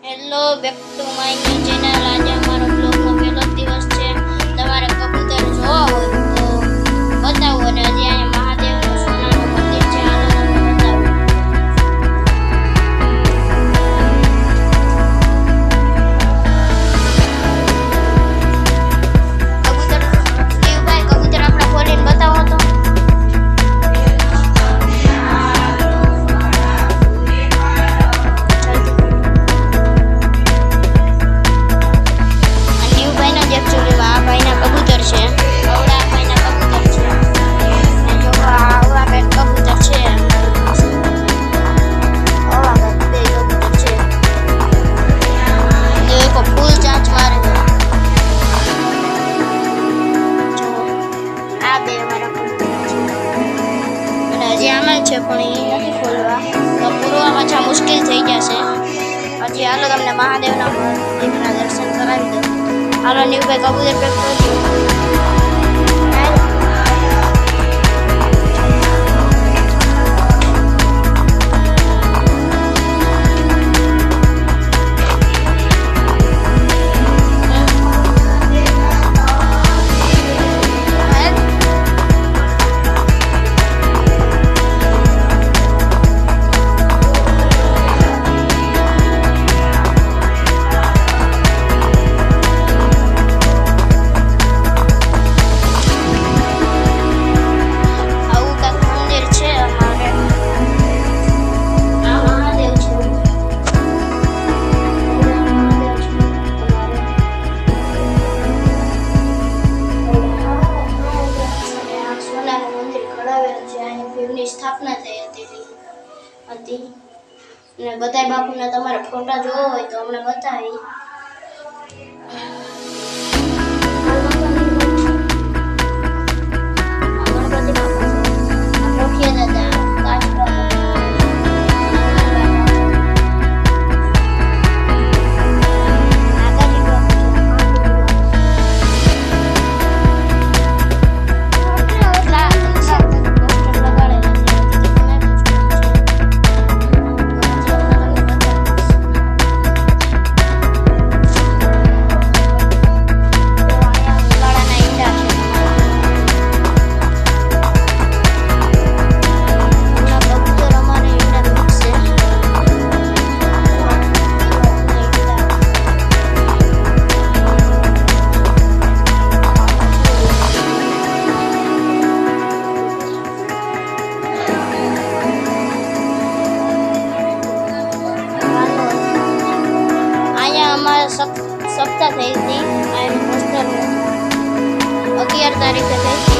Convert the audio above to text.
Hello back to my new channel. આજે અમારો બ્લોગનો પહેલો દિવસ છે। તમારે કબૂતર જોવા હોય તો બતાવો। અને હજી અહીંયા મહાદેવનું સોનાનું મંદિર છે, હાલો તમને બતાવું। કબૂતર દેવભાઈ, કબૂતર આપણા ખોલીને બતાવો તો। છે પણ એ નથી ખોલવા, તો પૂરવામાં છે મુશ્કેલ થઈ જશે। હજી હાલો તમને મહાદેવના મંદિરના દર્શન કરાવી દઉં। હાલો નીવભાઈ કબૂતર પેક કરજો। સ્થાપના થઈ હતી અને બધાય બાપુના તમારે ફોટા જોવો હોય તો અમને બતાવી। સપ્તાહ થઈ હતી, 11 તારીખે થઈ।